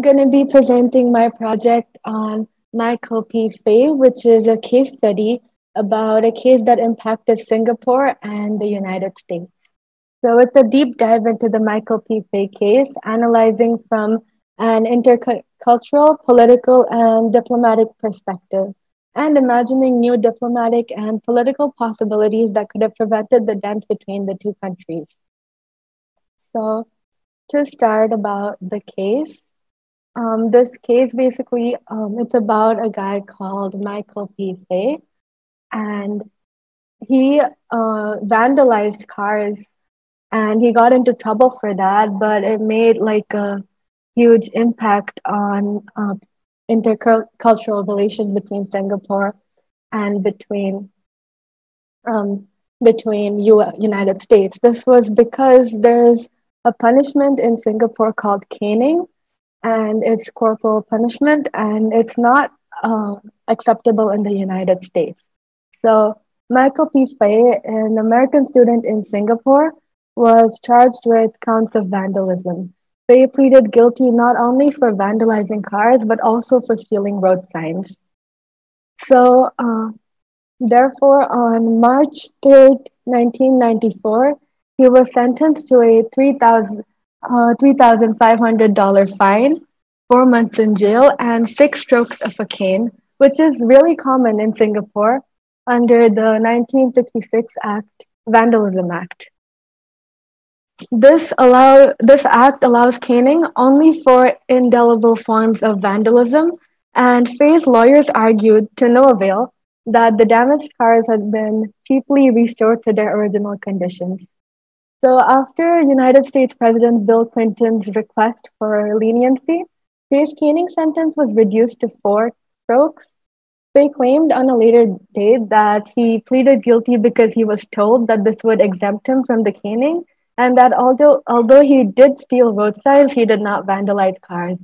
going to be presenting my project on Michael P. Fay, which is a case study about a case that impacted Singapore and the United States. So it's a deep dive into the Michael P. Fay case, analyzing from an intercultural, political, and diplomatic perspective, and imagining new diplomatic and political possibilities that could have prevented the dent between the two countries. So to start about the case, this case basically, it's about a guy called Michael P. Fay, and he vandalized cars and he got into trouble for that, but it made like a huge impact on intercultural relations between Singapore and um, between United States. This was because there's a punishment in Singapore called caning, and it's corporal punishment, and it's not acceptable in the United States. So Michael P. Fay, an American student in Singapore, was charged with counts of vandalism. Fay pleaded guilty not only for vandalizing cars, but also for stealing road signs. So, therefore, on March 3rd, 1994, he was sentenced to a $3,500 fine, 4 months in jail, and 6 strokes of a cane, which is really common in Singapore under the 1966 Vandalism Act. This act allows caning only for indelible forms of vandalism, and Fay's lawyers argued, to no avail, that the damaged cars had been cheaply restored to their original conditions. So after United States President Bill Clinton's request for leniency, Fay's caning sentence was reduced to 4 strokes. Fay claimed on a later date that he pleaded guilty because he was told that this would exempt him from the caning, and that although he did steal road signs, he did not vandalize cars.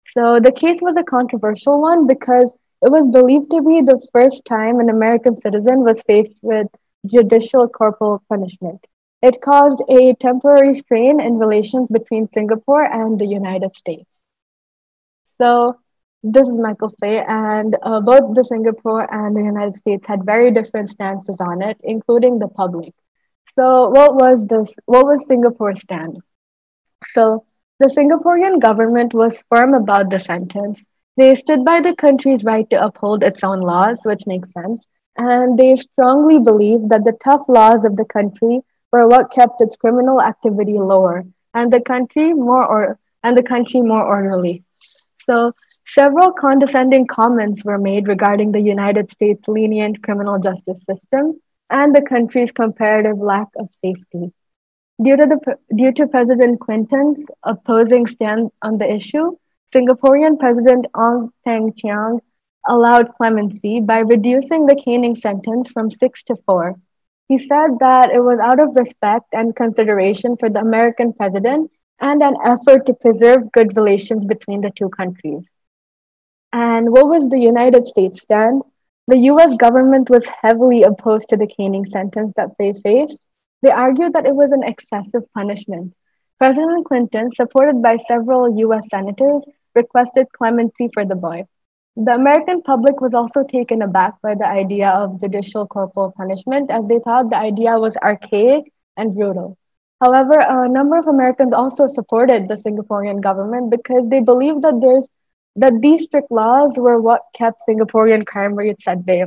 So the case was a controversial one because it was believed to be the first time an American citizen was faced with judicial corporal punishment. It caused a temporary strain in relations between Singapore and the United States. So this is Michael Fay, and both the Singapore and the United States had very different stances on it, including the public. So what was Singapore's stand? So the Singaporean government was firm about the sentence. They stood by the country's right to uphold its own laws, which makes sense, and they strongly believed that the tough laws of the country were what kept its criminal activity lower and the country more orderly. So several condescending comments were made regarding the United States' lenient criminal justice system and the country's comparative lack of safety. Due to President Clinton's opposing stand on the issue, Singaporean President Ong Teng Cheong allowed clemency by reducing the caning sentence from 6 to 4. He said that it was out of respect and consideration for the American president and an effort to preserve good relations between the two countries. And what was the United States stand? The US government was heavily opposed to the caning sentence that Fay faced. They argued that it was an excessive punishment. President Clinton, supported by several US senators, requested clemency for the boy. The American public was also taken aback by the idea of judicial corporal punishment, as they thought the idea was archaic and brutal. However, a number of Americans also supported the Singaporean government because they believed that these strict laws were what kept Singaporean crime rates at bay.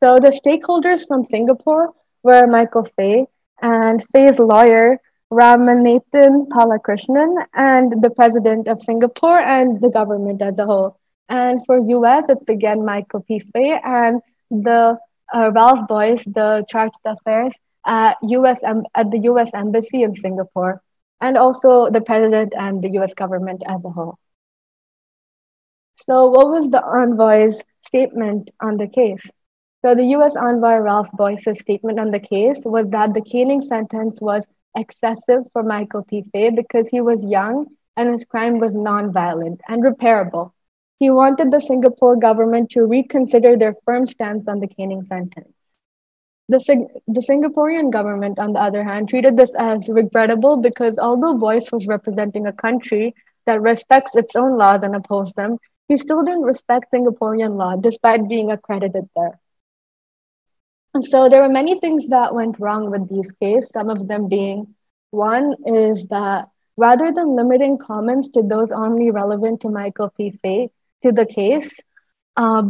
So the stakeholders from Singapore were Michael Fay and Fay's lawyer, Ramanathan Palakrishnan, and the president of Singapore and the government as a whole. And for US, it's again Michael P. Fay and the Ralph Boyce, the chargé d'affaires at the US Embassy in Singapore, and also the president and the US government as a whole. So what was the envoy's statement on the case? So the US envoy Ralph Boyce's statement on the case was that the caning sentence was excessive for Michael P. Fay because he was young and his crime was non-violent and repairable. He wanted the Singapore government to reconsider their firm stance on the caning sentence. The Singaporean government, on the other hand, treated this as regrettable because although Boyce was representing a country that respects its own laws and upholds them, he still didn't respect Singaporean law despite being accredited there. And so there were many things that went wrong with these cases, some of them being one is that rather than limiting comments to those only relevant to Michael Fay to the case,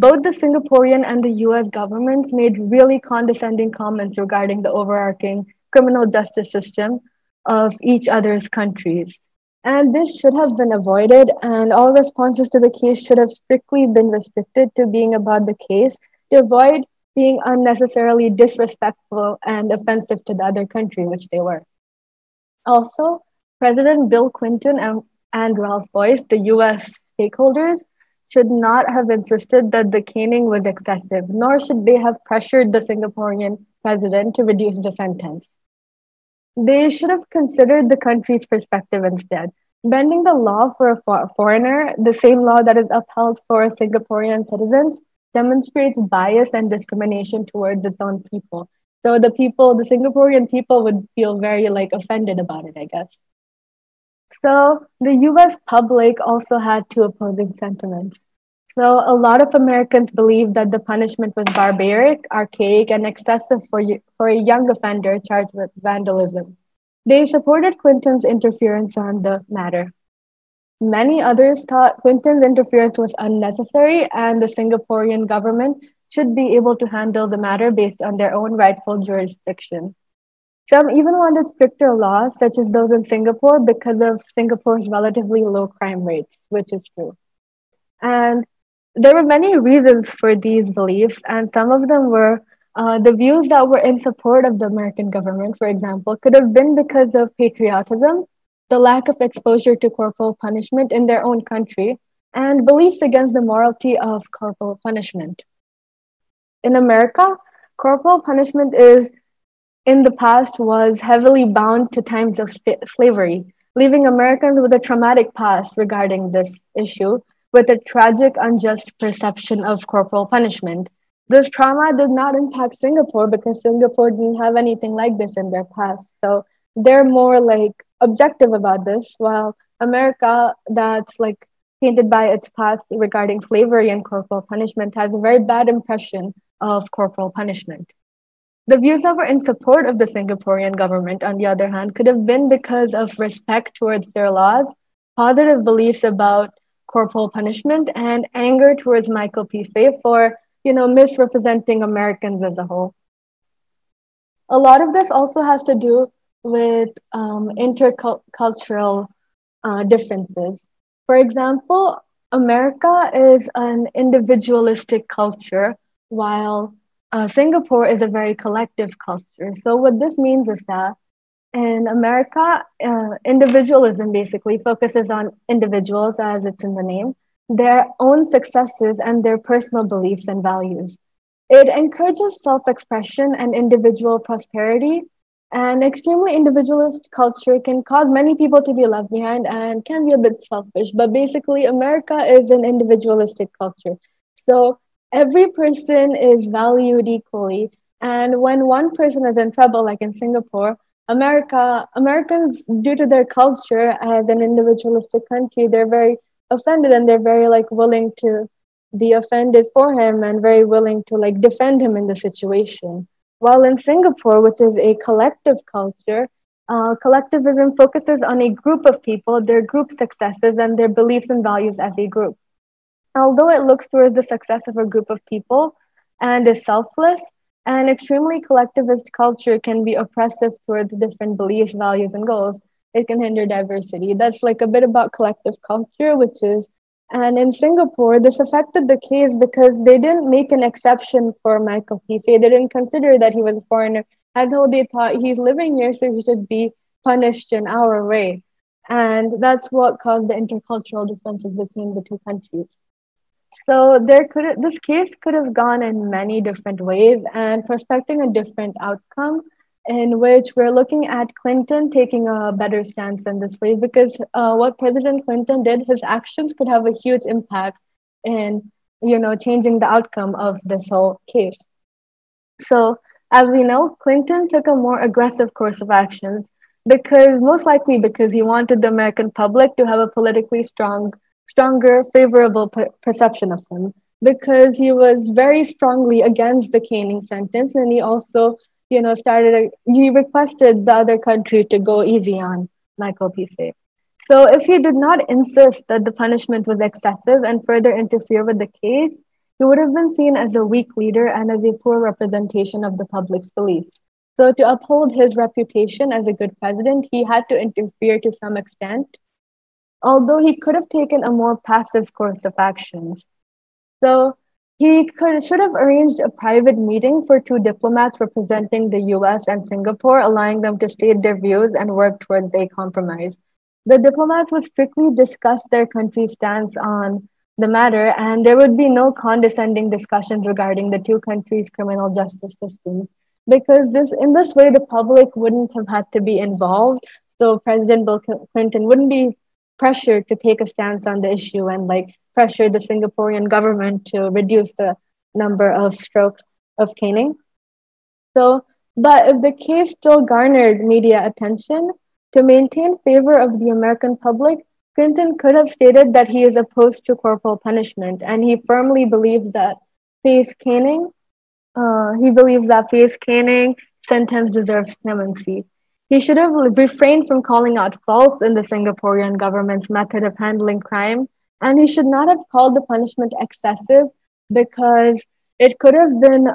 both the Singaporean and the US governments made really condescending comments regarding the overarching criminal justice system of each other's countries. And this should have been avoided, and all responses to the case should have strictly been restricted to being about the case to avoid being unnecessarily disrespectful and offensive to the other country, which they were. Also, President Bill Clinton and Ralph Boyce, the US stakeholders, should not have insisted that the caning was excessive, nor should they have pressured the Singaporean president to reduce the sentence. They should have considered the country's perspective instead. Bending the law for a foreigner, the same law that is upheld for Singaporean citizens, demonstrates bias and discrimination towards its own people. So the Singaporean people would feel very offended about it, I guess. So the US public also had two opposing sentiments. So a lot of Americans believed that the punishment was barbaric, archaic, and excessive for a young offender charged with vandalism. They supported Clinton's interference on the matter. Many others thought Clinton's interference was unnecessary and the Singaporean government should be able to handle the matter based on their own rightful jurisdiction. Some even wanted stricter laws, such as those in Singapore, because of Singapore's relatively low crime rates, which is true. And there were many reasons for these beliefs, and some of them were the views that were in support of the American government, for example, could have been because of patriotism, the lack of exposure to corporal punishment in their own country, and beliefs against the morality of corporal punishment. In America, corporal punishment in the past was heavily bound to times of slavery, leaving Americans with a traumatic past regarding this issue, with a tragic, unjust perception of corporal punishment. This trauma did not impact Singapore because Singapore didn't have anything like this in their past. So they're more objective about this, while America, that's painted by its past regarding slavery and corporal punishment, has a very bad impression of corporal punishment. The views that were in support of the Singaporean government, on the other hand, could have been because of respect towards their laws, positive beliefs about corporal punishment, and anger towards Michael Fay for, misrepresenting Americans as a whole. A lot of this also has to do with intercultural differences. For example, America is an individualistic culture, while Singapore is a very collective culture. So what this means is that in America, individualism basically focuses on individuals, as it's in the name, their own successes and their personal beliefs and values. It encourages self-expression and individual prosperity. An extremely individualist culture can cause many people to be left behind and can be a bit selfish, but basically America is an individualistic culture. So every person is valued equally. And when one person is in trouble, like in Singapore, Americans, due to their culture as an individualistic country, they're very offended and they're very willing to be offended for him and very willing to defend him in the situation. While in Singapore, which is a collective culture, collectivism focuses on a group of people, their group successes, and their beliefs and values as a group. Although it looks towards the success of a group of people and is selfless, an extremely collectivist culture can be oppressive towards different beliefs, values, and goals. It can hinder diversity. That's a bit about collective culture, and in Singapore, this affected the case because they didn't make an exception for Michael Fay. They didn't consider that he was a foreigner, as though they thought he's living here, so he should be punished in our way. And that's what caused the intercultural differences between the two countries. So this case could have gone in many different ways and prospecting a different outcome, in which we're looking at Clinton taking a better stance in this way, because what President Clinton did, his actions could have a huge impact in, changing the outcome of this whole case. So as we know, Clinton took a more aggressive course of actions, because most likely because he wanted the American public to have a politically stronger, favorable perception of him. Because he was very strongly against the caning sentence, and he also, he requested the other country to go easy on Michael Fay. So if he did not insist that the punishment was excessive and further interfere with the case, he would have been seen as a weak leader and as a poor representation of the public's beliefs. So to uphold his reputation as a good president, he had to interfere to some extent, although he could have taken a more passive course of actions. So should have arranged a private meeting for two diplomats representing the US and Singapore, allowing them to state their views and work towards a compromise. The diplomats would strictly discuss their country's stance on the matter, and there would be no condescending discussions regarding the two countries' criminal justice systems. Because in this way, the public wouldn't have had to be involved. So President Bill Clinton wouldn't be pressured to take a stance on the issue and pressure the Singaporean government to reduce the number of strokes of caning. So, but if the case still garnered media attention, to maintain favor of the American public, Clinton could have stated that he is opposed to corporal punishment, and he firmly believed that face caning, sentence deserves clemency. He should have refrained from calling out faults in the Singaporean government's method of handling crime, and he should not have called the punishment excessive because it could have been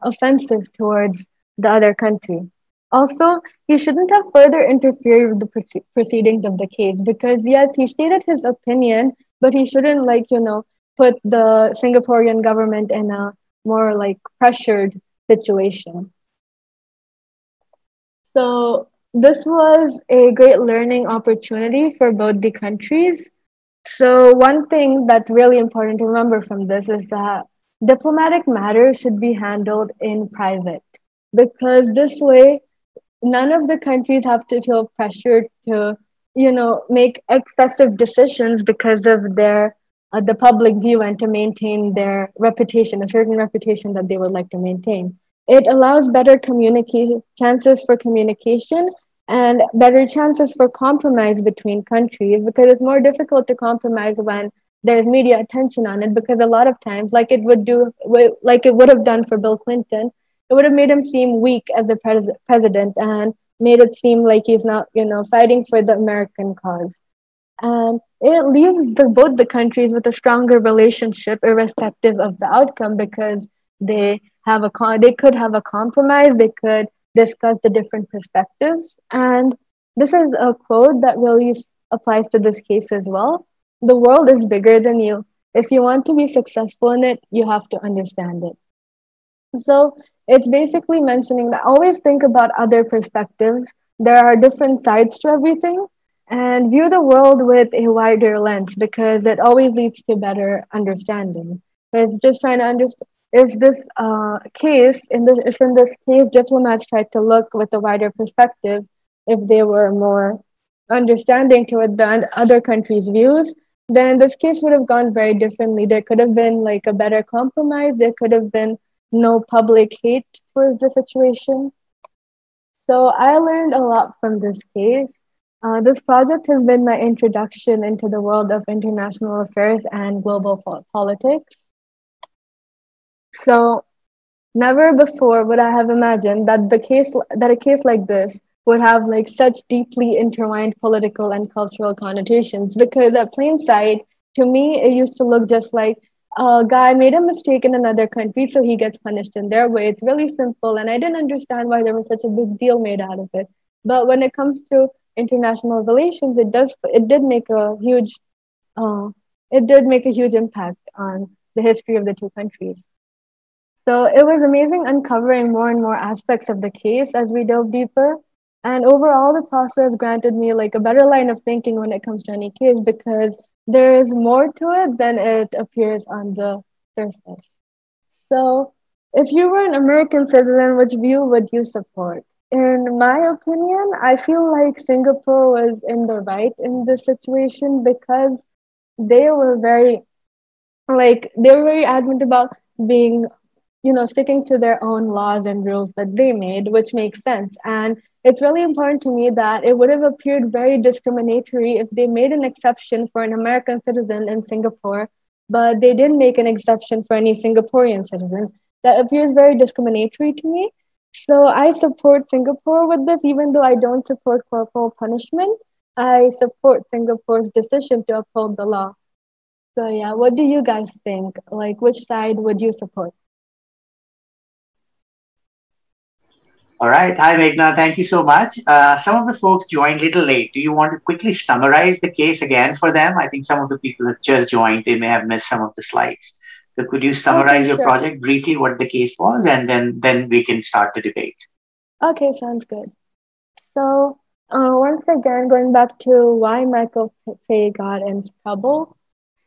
offensive towards the other country. Also, he shouldn't have further interfered with the proceedings of the case because, yes, he stated his opinion, but he shouldn't, put the Singaporean government in a more, pressured situation. So, this was a great learning opportunity for both the countries. So, one thing that's really important to remember from this is that diplomatic matters should be handled in private because this way, none of the countries have to feel pressured to, make excessive decisions because of their the public view and to maintain their reputation, a certain reputation that they would like to maintain. It allows better chances for communication and better chances for compromise between countries because it's more difficult to compromise when there's media attention on it because a lot of times, like it would have done for Bill Clinton, it would have made him seem weak as a president and made it seem like he's not, fighting for the American cause. And it leaves both the countries with a stronger relationship, irrespective of the outcome, because they could have a compromise. They could discuss the different perspectives. And this is a quote that really applies to this case as well. The world is bigger than you. If you want to be successful in it, you have to understand it. So it's basically mentioning that always think about other perspectives. There are different sides to everything, and view the world with a wider lens because it always leads to better understanding. It's just trying to understand if this if in this case diplomats tried to look with a wider perspective, if they were more understanding toward the other countries' views, then this case would have gone very differently. There could have been a better compromise. There could have been no public hate towards the situation. So I learned a lot from this case. This project has been my introduction into the world of international affairs and global politics. So never before would I have imagined that a case like this would have such deeply intertwined political and cultural connotations because at plain sight, to me, it used to look just like a guy made a mistake in another country, so he gets punished in their way. It's really simple, and I didn't understand why there was such a big deal made out of it. But when it comes to international relations, it did make a huge impact on the history of the two countries. So it was amazing uncovering more and more aspects of the case as we dove deeper. And overall, the process granted me a better line of thinking when it comes to any case because there is more to it than it appears on the surface. So if you were an American citizen, which view would you support? In my opinion, I feel like Singapore was in the right in this situation because they were very adamant about being, sticking to their own laws and rules that they made, which makes sense. And it's really important to me that it would have appeared very discriminatory if they made an exception for an American citizen in Singapore, but they didn't make an exception for any Singaporean citizens. That appears very discriminatory to me. So I support Singapore with this, even though I don't support corporal punishment. I support Singapore's decision to uphold the law. So yeah, what do you guys think? Like, which side would you support? All right. Hi, Meghna. Thank you so much. Some of the folks joined a little late. Do you want to quickly summarize the case again for them? I think some of the people that just joined, they may have missed some of the slides. So could you Okay, summarize your sure. project briefly, what the case was, and then we can start the debate. Okay, sounds good. So, once again, going back to why Michael Fay got in trouble.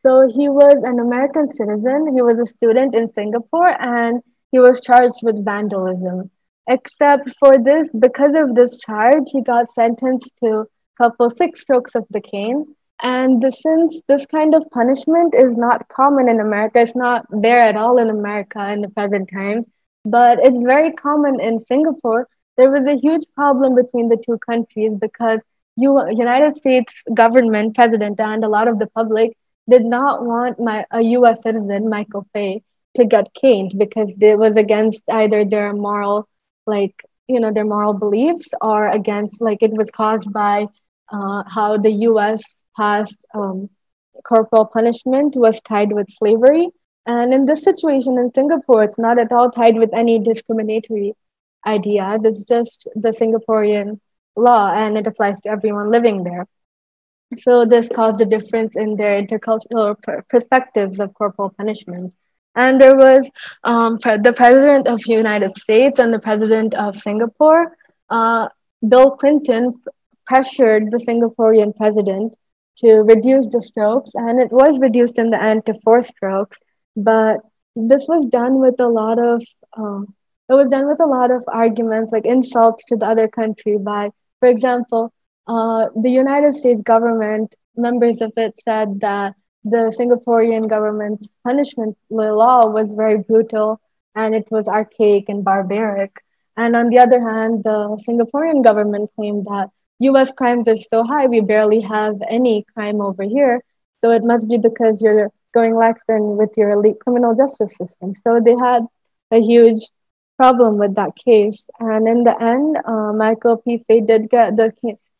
So, he was an American citizen, he was a student in Singapore, and he was charged with vandalism. Except for this, because of this charge, he got sentenced to couple 6 strokes of the cane. And since this kind of punishment is not common in America, it's not there at all in America in the present time, but it's very common in Singapore. There was a huge problem between the two countries because United States government, president, and a lot of the public did not want a U.S. citizen, Michael Fay, to get caned because it was against either their moral, like their moral beliefs, or against like it was caused by how the U.S. passed corporal punishment was tied with slavery. And in this situation in Singapore, it's not at all tied with any discriminatory ideas. It's just the Singaporean law and it applies to everyone living there. So this caused a difference in their intercultural perspectives of corporal punishment. And there was the president of the United States and the president of Singapore, Bill Clinton, pressured the Singaporean president to reduce the strokes, and it was reduced in the end to 4 strokes. But this was done with a lot of arguments, like insults to the other country. By, for example, the United States government, members of it said that the Singaporean government's punishment law was very brutal and it was archaic and barbaric. And on the other hand, the Singaporean government claimed that US crimes are so high, we barely have any crime over here. So it must be because you're going lax in with your elite criminal justice system. So they had a huge problem with that case. And in the end, Michael P. Fay did get the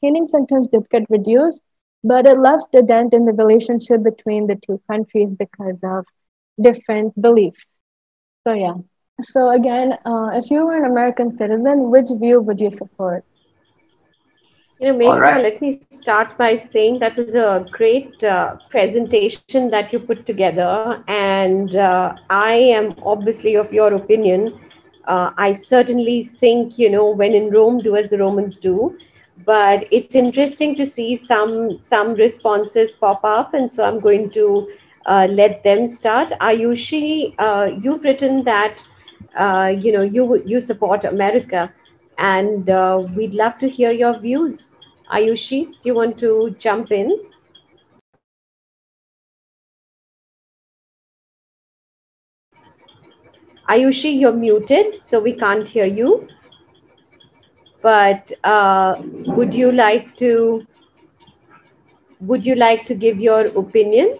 caning sentence did get reduced, but it left a dent in the relationship between the two countries because of different beliefs. So yeah. So again, if you were an American citizen, which view would you support? Meghna, let me start by saying that was a great presentation that you put together. And I am obviously of your opinion. I certainly think, when in Rome, do as the Romans do. But it's interesting to see some responses pop up. And so I'm going to let them start. Ayushi, you've written that, you support America. And we'd love to hear your views. Ayushi, do you want to jump in? Ayushi, you're muted, so we can't hear you. But would you like to give your opinion?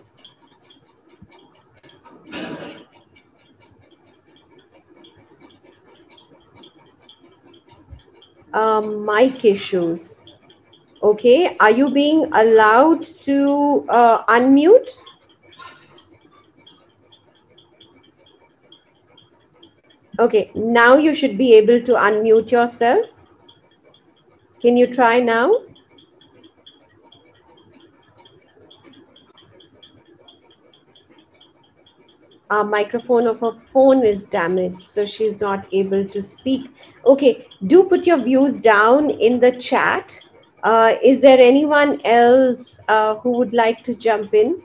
Mic issues. Okay, are you being allowed to unmute? Okay, now you should be able to unmute yourself. Can you try now? Our microphone of her phone is damaged, so she's not able to speak. Okay, do put your views down in the chat. Is there anyone else who would like to jump in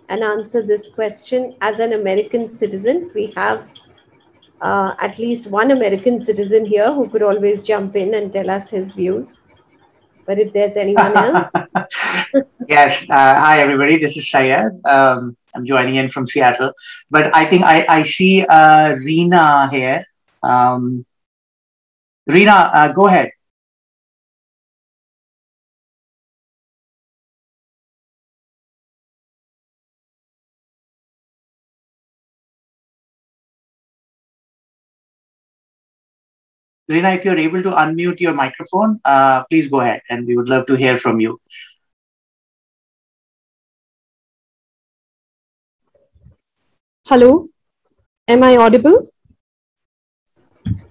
and answer this question? As an American citizen, we have at least one American citizen here who could always jump in and tell us his views. But if there's anyone else. Yes. Hi, everybody. This is Syed. I'm joining in from Seattle. But I think I see Reena here. Reena, go ahead. Reena, if you're able to unmute your microphone, please go ahead, and we would love to hear from you. Hello, am I audible?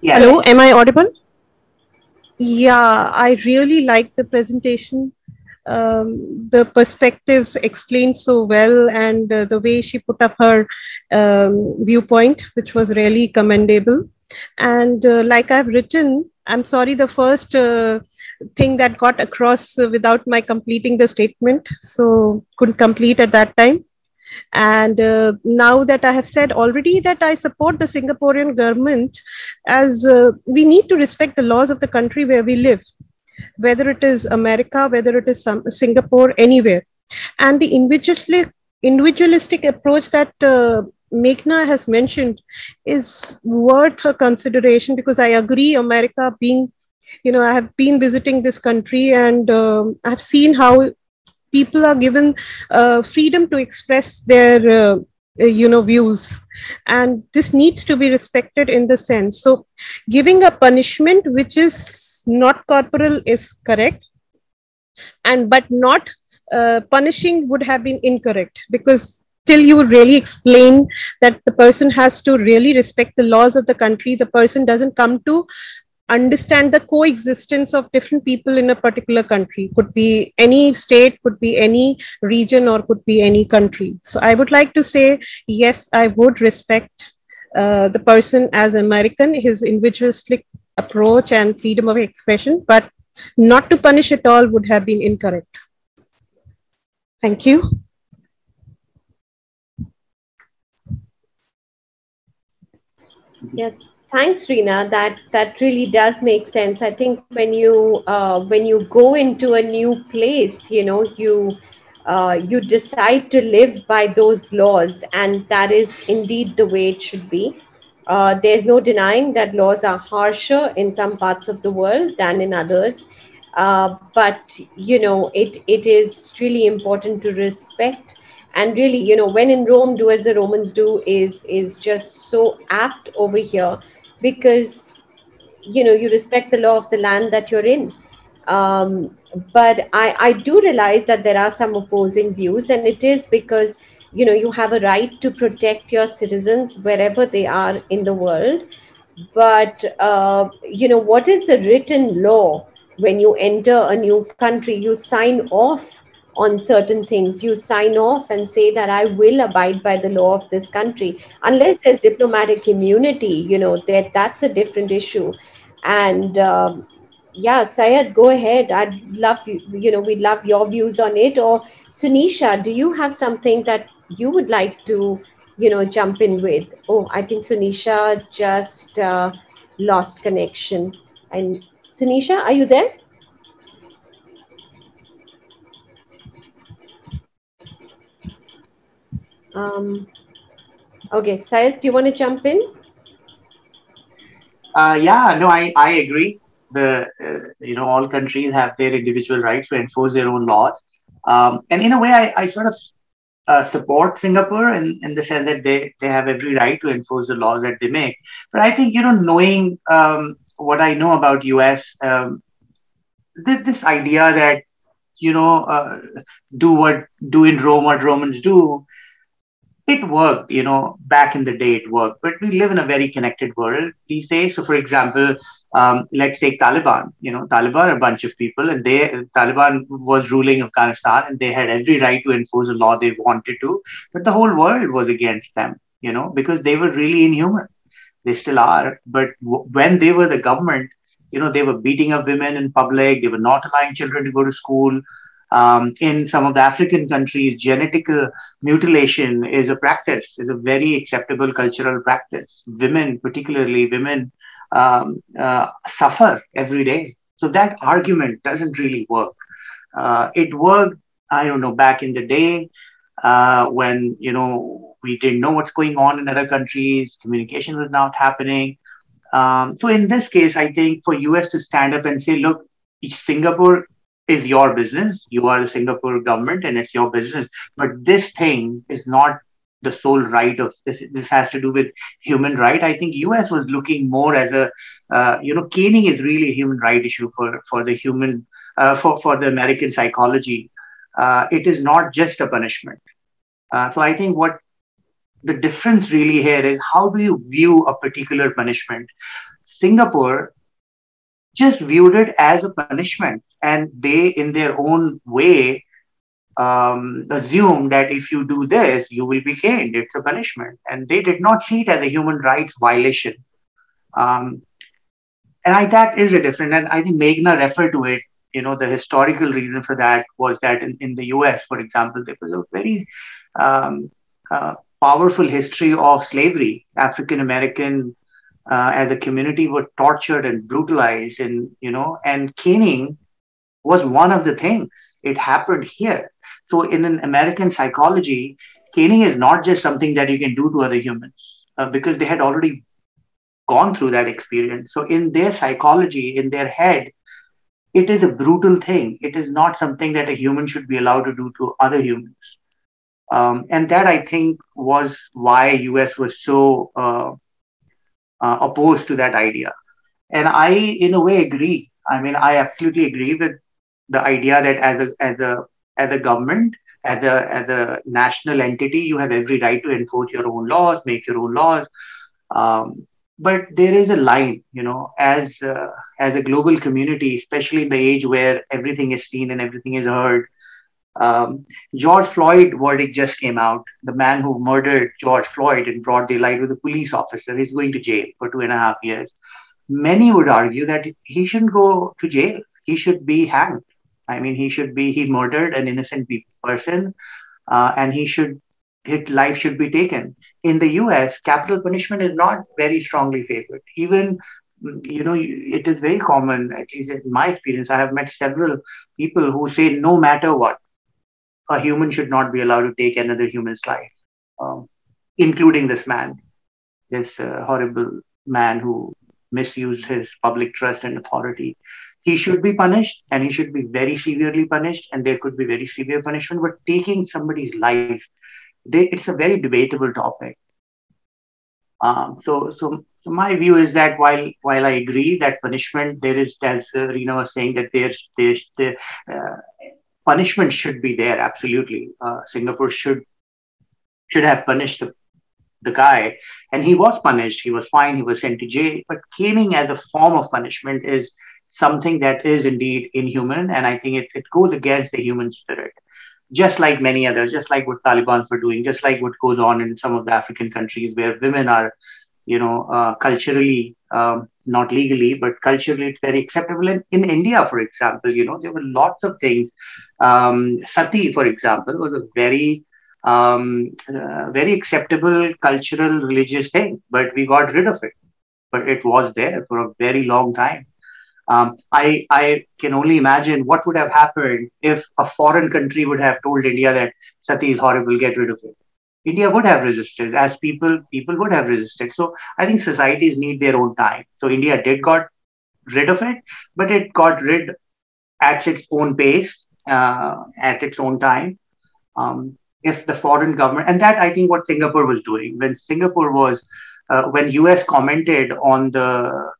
Yes. Hello, am I audible? Yeah, I really like the presentation. The perspectives explained so well, and the way she put up her viewpoint, which was really commendable. And like I've written, I'm sorry, the first thing that got across without my completing the statement, so couldn't complete at that time. And now that I have said already that I support the Singaporean government, as we need to respect the laws of the country where we live, whether it is America, whether it is Singapore, anywhere. And the individualistic approach that Meghna has mentioned is worth a consideration, because I agree, America being, I have been visiting this country, and I've seen how people are given freedom to express their views, and this needs to be respected in the sense. So giving a punishment which is not corporal is correct, and but not punishing would have been incorrect, because till you really explain that the person has to really respect the laws of the country, the person doesn't come to understand the coexistence of different people in a particular country. Could be any state, could be any region, or could be any country. So I would like to say, yes, I would respect the person as American, his individualistic approach and freedom of expression, but not to punish at all would have been incorrect. Thank you. Yeah, thanks, Reena. That really does make sense. I think when you go into a new place, you decide to live by those laws, and that is indeed the way it should be. There's no denying that laws are harsher in some parts of the world than in others, but it is really important to respect. And really, when in Rome, do as the Romans do is just so apt over here, because you respect the law of the land that you're in. But I do realize that there are some opposing views, and it is because you have a right to protect your citizens wherever they are in the world. But what is the written law? When you enter a new country, you sign off on certain things. You sign off and say that I will abide by the law of this country, unless there's diplomatic immunity. That's a different issue. And yeah, Syed, go ahead. I'd love we'd love your views on it. Or Sunisha, do you have something that you would like to jump in with? Oh, I think Sunisha just lost connection. And Sunisha, are you there? Um, okay, Syed, do you want to jump in? Yeah, no, I agree. All countries have their individual rights to enforce their own laws. And in a way, I sort of support Singapore in the sense that they have every right to enforce the laws that they make. But I think, knowing what I know about US, this idea that, you know, uh, do in Rome what Romans do, it worked, back in the day it worked, but we live in a very connected world these days. So, for example, let's take Taliban. Taliban are a bunch of people, and Taliban was ruling Afghanistan, and they had every right to enforce a law they wanted to, but the whole world was against them, because they were really inhuman. They still are, but when they were the government, they were beating up women in public. They were not allowing children to go to school. In some of the African countries, genetic mutilation is a practice, is a very acceptable cultural practice. Women, particularly women, suffer every day. So that argument doesn't really work. It worked, I don't know, back in the day when, we didn't know what's going on in other countries, communication was not happening. So in this case, I think for US to stand up and say, look, Singapore is your business. You are the Singapore government and it's your business. But this thing is not the sole right of this. This has to do with human right. I think US was looking more as a, caning is really a human right issue for the human, for the American psychology. It is not just a punishment. So I think what the difference really here is how do you view a particular punishment? Singapore just viewed it as a punishment, and they, in their own way, assume that if you do this, you will be caned. It's a punishment, and they did not see it as a human rights violation. Um, that is a different, and I think Meghna referred to it. The historical reason for that was that in the US, for example, there was a very um, powerful history of slavery. African American as a community were tortured and brutalized, and caning was one of the things. It happened here. So in an American psychology, caning is not just something that you can do to other humans because they had already gone through that experience. So in their psychology, in their head, it is a brutal thing. It is not something that a human should be allowed to do to other humans. And that, I think, was why US was so opposed to that idea. And I, in a way, agree. I mean, I absolutely agree with the idea that as a government, as a national entity, you have every right to enforce your own laws, make your own laws. But there is a line, as a global community, especially in the age where everything is seen and everything is heard. George Floyd verdict just came out. The man who murdered George Floyd in broad daylight was a police officer. He's going to jail for 2.5 years. Many would argue that he shouldn't go to jail. He should be hanged. I mean, he murdered an innocent person, and his life should be taken. In the US, capital punishment is not very strongly favored. Even, it is very common, at least in my experience, I have met several people who say no matter what, a human should not be allowed to take another human's life, including this man, this horrible man who misused his public trust and authority. He should be punished, and he should be very severely punished, and there could be very severe punishment. But taking somebody's life, it's a very debatable topic. So my view is that while I agree that punishment, there is, as Reena was saying, that there's the punishment should be there. Absolutely, Singapore should have punished the guy, and he was punished. He was fined. He was sent to jail. But caning as a form of punishment is something that is indeed inhuman, and I think it goes against the human spirit. Just like many others, just like what Taliban were doing, just like what goes on in some of the African countries where women are, culturally, not legally, but culturally it's very acceptable. And in India, for example, there were lots of things. Sati, for example, was a very acceptable cultural religious thing, but we got rid of it. But it was there for a very long time. I can only imagine what would have happened if a foreign country would have told India that sati is horrible, get rid of it. India would have resisted, as people would have resisted. So I think societies need their own time. So India did got rid of it, but it got rid at its own pace, at its own time. If the foreign government, and that I think what Singapore was doing when when US commented on the,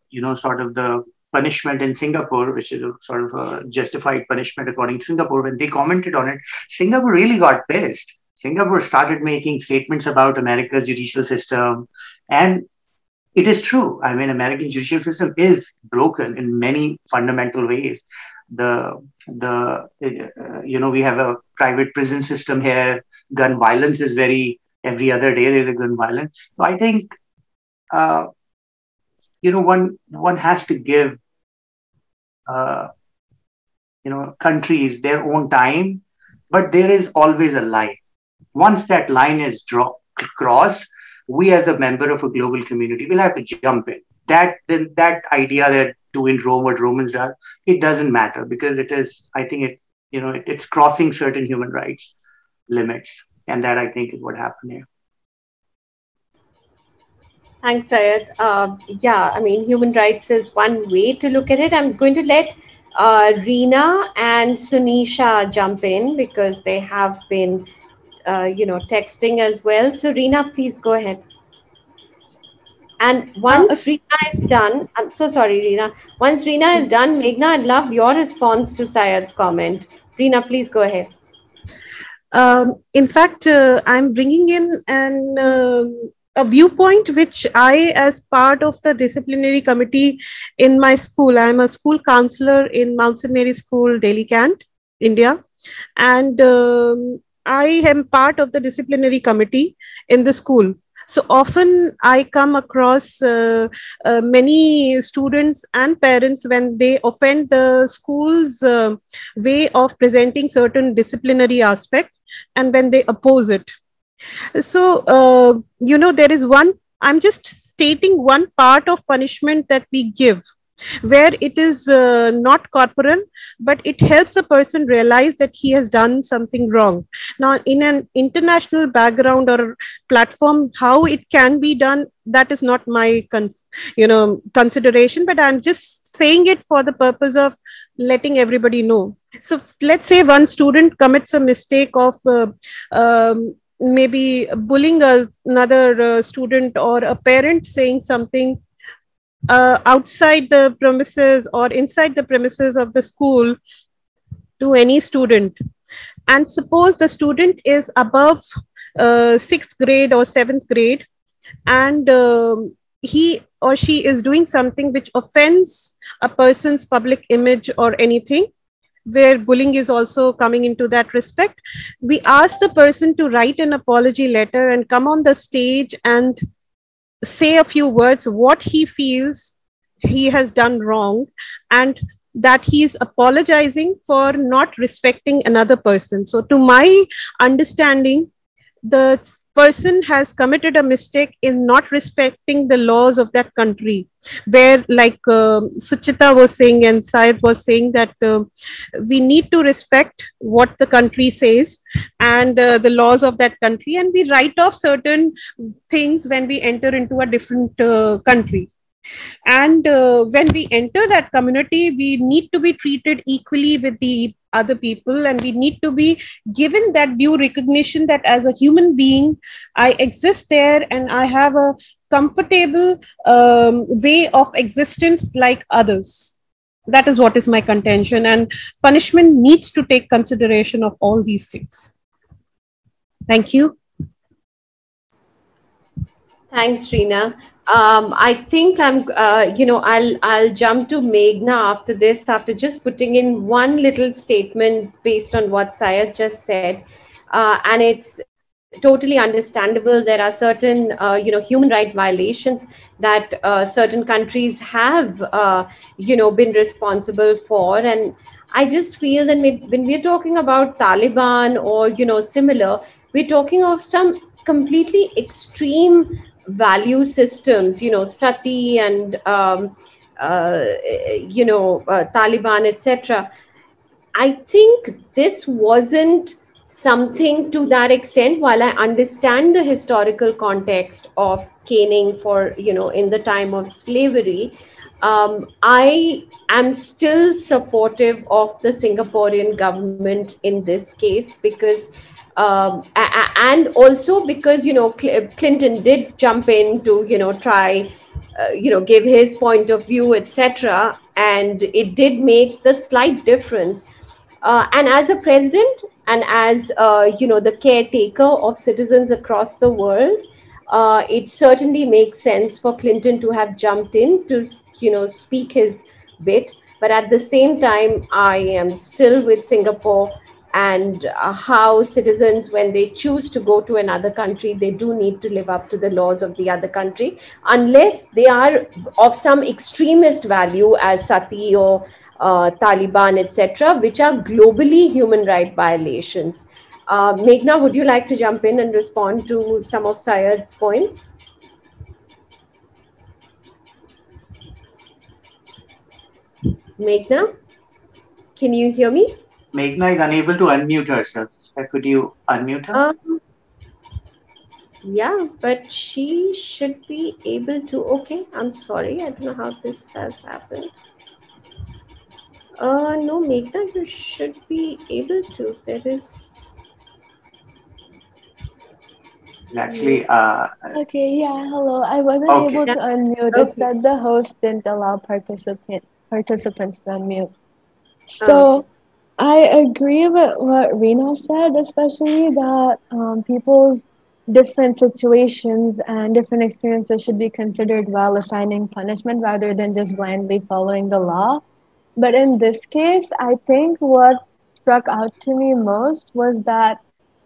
sort of the punishment in Singapore, which is a sort of a justified punishment according to Singapore, when they commented on it, Singapore really got pissed. Singapore started making statements about America's judicial system. And it is true. I mean, American judicial system is broken in many fundamental ways. We have a private prison system here. Gun violence is every other day there's a gun violence. So I think, one has to give, countries their own time, but there is always a line. Once that line is crossed, we as a member of a global community will have to jump in. That idea that do in Rome what Romans do, it doesn't matter because it is, I think it's crossing certain human rights limits. And that I think is what happened here. Thanks, Sayed. Yeah, I mean, human rights is one way to look at it. I'm going to let Reena and Sunisha jump in because they have been, texting as well. So, Reena, please go ahead. And once As- Reena is done, I'm so sorry, Reena. Once Reena is done, Meghna, I'd love your response to Syed's comment. Reena, please go ahead. In fact, I'm bringing in a viewpoint which I, as part of the disciplinary committee in my school, I'm a school counselor in Mount St. Mary School, Delhi, Kant, India, and I am part of the disciplinary committee in the school. So often I come across many students and parents when they offend the school's way of presenting certain disciplinary aspect, and when they oppose it. So, there is one, I'm just stating one part of punishment that we give, where it is not corporal, but it helps a person realize that he has done something wrong. Now, in an international background or platform, how it can be done, that is not my consideration, but I'm just saying it for the purpose of letting everybody know. So let's say one student commits a mistake of maybe bullying another student, or a parent saying something outside the premises or inside the premises of the school to any student. And suppose the student is above sixth grade or seventh grade, and he or she is doing something which offends a person's public image or anything, where bullying is also coming into that respect. We ask the person to write an apology letter and come on the stage and say a few words what he feels he has done wrong, and that he is apologizing for not respecting another person. So to my understanding, the person has committed a mistake in not respecting the laws of that country, where, like Suchita was saying and Syed was saying, that we need to respect what the country says and the laws of that country, and we write off certain things when we enter into a different country. And when we enter that community, we need to be treated equally with the other people, and we need to be given that due recognition that as a human being, I exist there and I have a comfortable way of existence like others. That is what is my contention, and punishment needs to take consideration of all these things. Thank you. Thanks, Reena. I think I'll jump to Meghna after this, after just putting in one little statement based on what Syed just said. And it's totally understandable. There are certain, human right violations that certain countries have, been responsible for. And I just feel that when we're talking about Taliban or, similar, we're talking of some completely extreme value systems, sati and Taliban, etc. I think this wasn't something to that extent. While I understand the historical context of caning for, in the time of slavery, I am still supportive of the Singaporean government in this case, because and also because, Clinton did jump in to, try, give his point of view, etc. And it did make the slight difference. And as a president and as, the caretaker of citizens across the world, it certainly makes sense for Clinton to have jumped in to, speak his bit. But at the same time, I am still with Singapore, and how citizens, when they choose to go to another country, they do need to live up to the laws of the other country, unless they are of some extremist value as Sati or Taliban, etc., which are globally human right violations. Meghna, would you like to jump in and respond to some of Syed's points? Meghna, can you hear me? Meghna is unable to unmute herself. Sister, could you unmute her? Um, Yeah, but she should be able to. Okay, I'm sorry. I don't know how this has happened. No, Meghna, you should be able to. There is. Actually, Okay, yeah, hello. I wasn't okay. able Yeah. to unmute. It Okay. said the host didn't allow participants to unmute. Okay. So I agree with what Rena said, especially that people's different situations and different experiences should be considered while assigning punishment rather than just blindly following the law. But in this case, I think what struck out to me most was that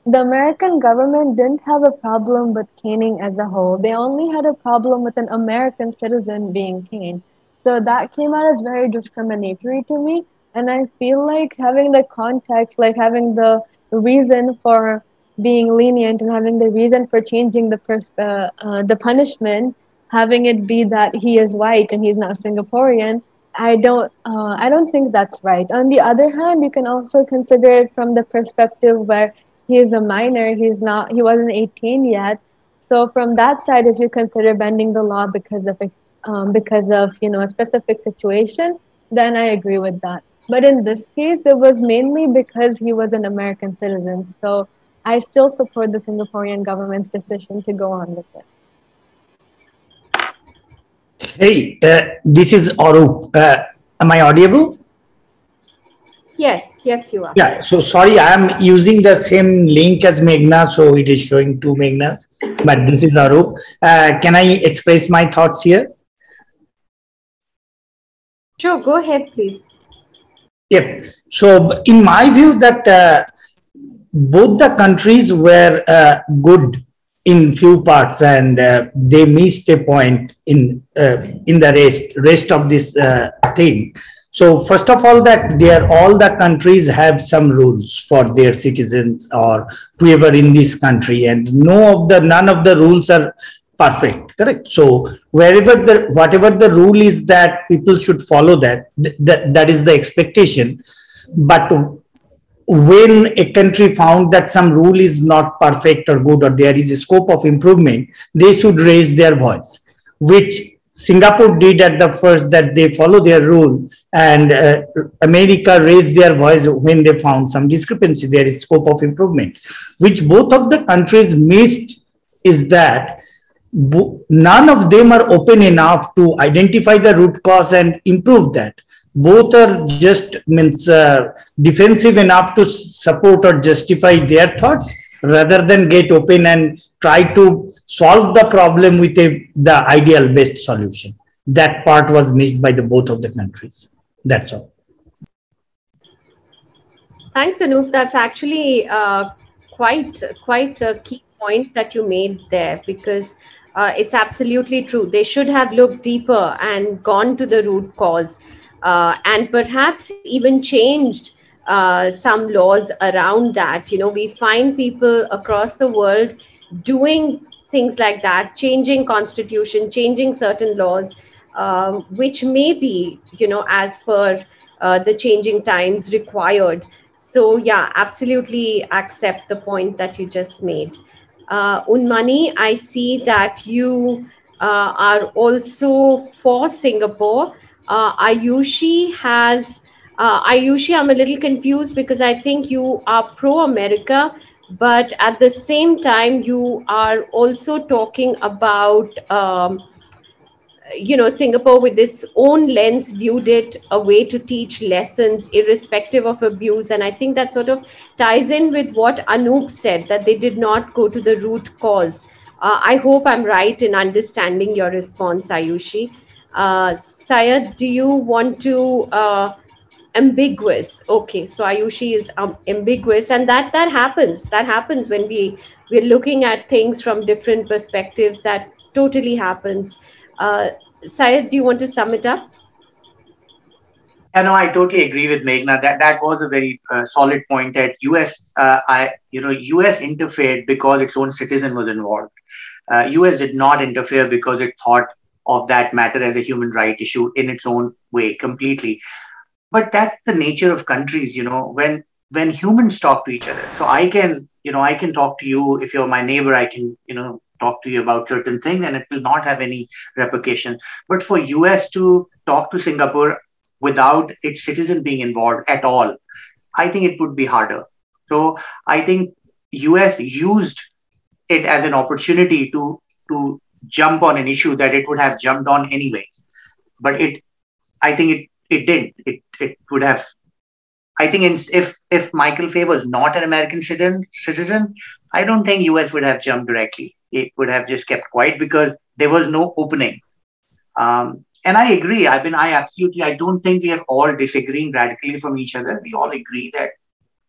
the American government didn't have a problem with caning as a whole. They only had a problem with an American citizen being caned. So that came out as very discriminatory to me. And I feel like having the context, like having the reason for being lenient and having the reason for changing the punishment, having it be that he is white and he's not Singaporean, I don't think that's right. On the other hand, you can also consider it from the perspective where he is a minor, he wasn't 18 yet. So from that side, if you consider bending the law because of a specific situation, then I agree with that. But in this case, it was mainly because he was an American citizen. So I still support the Singaporean government's decision to go on with it. Hey, this is Arup. Am I audible? Yes, yes, you are. Yeah, so sorry, I am using the same link as Meghna, so it is showing two Meghnas, but this is Arup. Can I express my thoughts here? Sure, go ahead, please. Yep. So in my view, that both the countries were good in few parts, and they missed a point in the rest of this thing. So first of all, that all the countries have some rules for their citizens or whoever in this country, and none of the rules are perfect, correct? So whatever the rule is, that people should follow that is the expectation. But when a country found that some rule is not perfect or good, or there is a scope of improvement, they should raise their voice, which Singapore did at the first, that they follow their rule, and America raised their voice when they found some discrepancy, there is scope of improvement. Which both of the countries missed is that none of them are open enough to identify the root cause and improve that. Both are just defensive enough to support or justify their thoughts, rather than get open and try to solve the problem with the ideal best solution. That part was missed by the both of the countries. That's all. Thanks, Anup. That's actually quite a key point that you made there, because it's absolutely true. They should have looked deeper and gone to the root cause, and perhaps even changed some laws around that. We find people across the world doing things like that, changing constitution, changing certain laws, which may be, as per the changing times required. So yeah, absolutely accept the point that you just made. Unmani, I see that you are also for Singapore. Ayushi, I'm a little confused because I think you are pro-America, but at the same time, you are also talking about Singapore with its own lens viewed it a way to teach lessons irrespective of abuse. And I think that sort of ties in with what Anup said, that they did not go to the root cause. I hope I'm right in understanding your response, Ayushi. Syed, do you want to ambiguous? Okay, so Ayushi is ambiguous, and that happens when we're looking at things from different perspectives. That totally happens. Syed, do you want to sum it up? Yeah, no, I totally agree with Meghna. That was a very solid point. That US interfered because its own citizen was involved. US did not interfere because it thought of that matter as a human right issue in its own way completely. But that's the nature of countries, when humans talk to each other. So I can talk to you. If you're my neighbor, I can talk to you about certain things and it will not have any repercussion. But for US to talk to Singapore without its citizen being involved at all, I think it would be harder. So I think US used it as an opportunity to jump on an issue that it would have jumped on anyways. But I think it didn't. It would have. I think if Michael Fay was not an American citizen, I don't think US would have jumped directly. It would have just kept quiet because there was no opening. And I agree. I don't think we are all disagreeing radically from each other. We all agree that,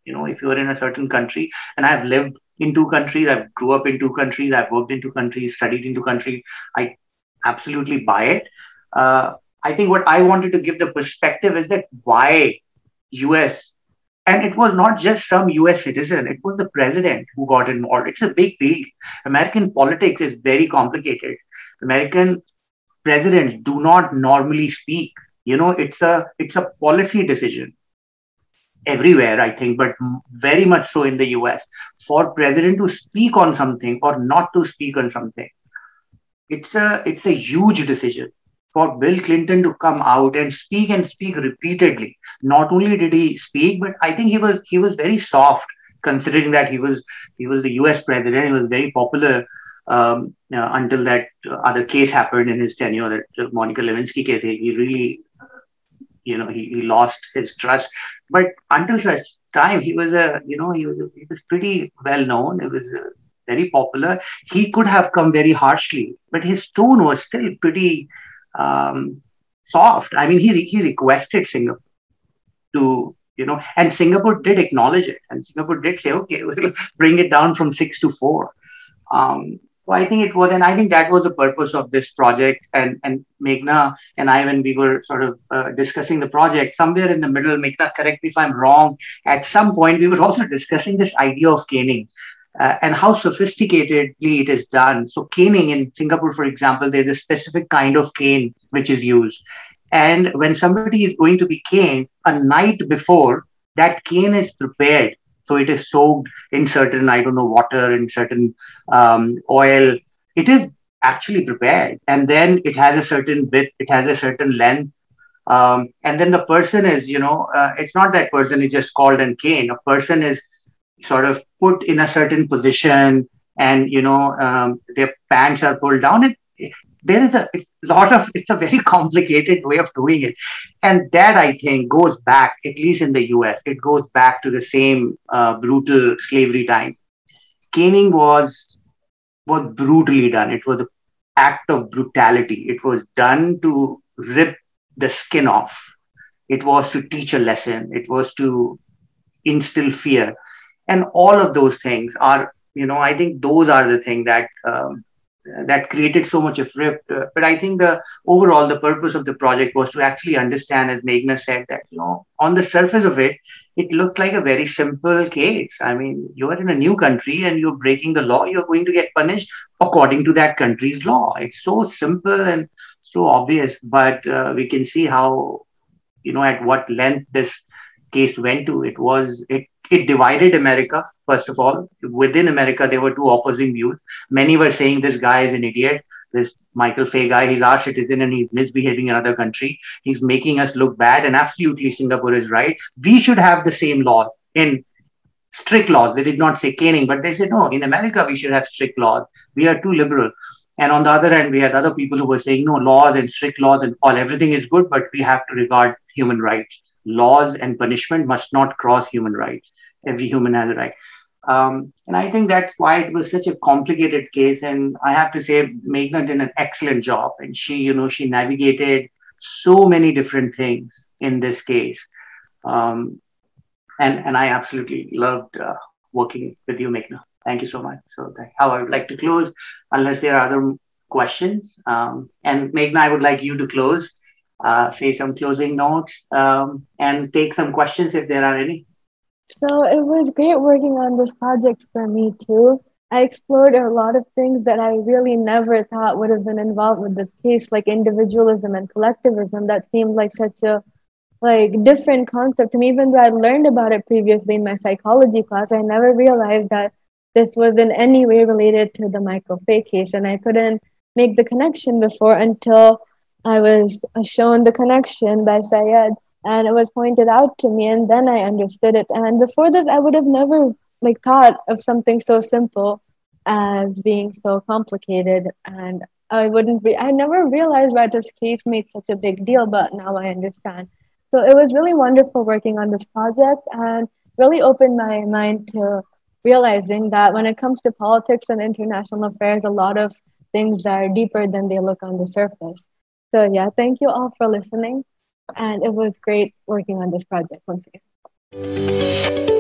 if you're in a certain country, and I've lived in two countries, I've grew up in two countries, I've worked in two countries, studied in two countries, I absolutely buy it. I think what I wanted to give the perspective is that why US, and it was not just some US citizen, it was the president who got involved. It's a big deal. American politics is very complicated. American presidents do not normally speak. It's a policy decision everywhere, I think, but very much so in the US. For president to speak on something or not to speak on something, it's a huge decision. For Bill Clinton to come out and speak repeatedly. Not only did he speak, but I think he was very soft, considering that he was the U.S. president. He was very popular until that other case happened in his tenure, that Monica Lewinsky case. He really, he lost his trust. But until such time, he was he was pretty well known. He was very popular. He could have come very harshly, but his tone was still pretty soft. I mean, he requested Singapore to, and Singapore did acknowledge it, and Singapore did say, okay, we'll bring it down from 6 to 4. So I think it was, and I think that was the purpose of this project. And Meghna and I, when we were sort of discussing the project, somewhere in the middle, Meghna, correct me if I'm wrong, at some point we were also discussing this idea of caning. And how sophisticatedly it is done. So caning in Singapore, for example, there's a specific kind of cane which is used. And when somebody is going to be caned, a night before, that cane is prepared. So it is soaked in certain, water, in certain oil. It is actually prepared. And then it has a certain width, it has a certain length. And then the person is, it's not that person is just called and caned. A person is sort of put in a certain position, and their pants are pulled down. There is it's a very complicated way of doing it, and that I think goes back, at least in the US, it goes back to the same brutal slavery time. Caning was brutally done. It was an act of brutality. It was done to rip the skin off. It was to teach a lesson. It was to instill fear. And all of those things are, I think those are the things that that created so much of rift. But I think the purpose of the project was to actually understand, as Meghna said, that, on the surface of it, it looked like a very simple case. I mean, you are in a new country and you're breaking the law, you're going to get punished according to that country's law. It's so simple and so obvious, but we can see how, at what length this case went to. It divided America, first of all. Within America, there were two opposing views. Many were saying this guy is an idiot. This Michael Fay guy, he's our citizen and he's misbehaving in another country. He's making us look bad. And absolutely, Singapore is right. We should have the same law, in strict laws. They did not say caning, but they said, no, in America, we should have strict laws. We are too liberal. And on the other hand, we had other people who were saying, no, laws and strict laws and everything is good, but we have to regard human rights. Laws and punishment must not cross human rights. Every human has a right. And I think that's why it was such a complicated case. And I have to say, Meghna did an excellent job. And she navigated so many different things in this case. And I absolutely loved working with you, Meghna. Thank you so much. So that's how I would like to close, unless there are other questions. And Meghna, I would like you to close, say some closing notes, and take some questions if there are any. So it was great working on this project for me too. I explored a lot of things that I really never thought would have been involved with this case, like individualism and collectivism. That seemed like such a different concept to me. Even though I learned about it previously in my psychology class, I never realized that this was in any way related to the Michael Fay case, and I couldn't make the connection before until I was shown the connection by Syed, and it was pointed out to me, and then I understood it. And before this, I would have never thought of something so simple as being so complicated, and I never realized why this case made such a big deal, but now I understand. So it was really wonderful working on this project, and really opened my mind to realizing that when it comes to politics and international affairs, a lot of things are deeper than they look on the surface. So yeah, thank you all for listening. And it was great working on this project once again.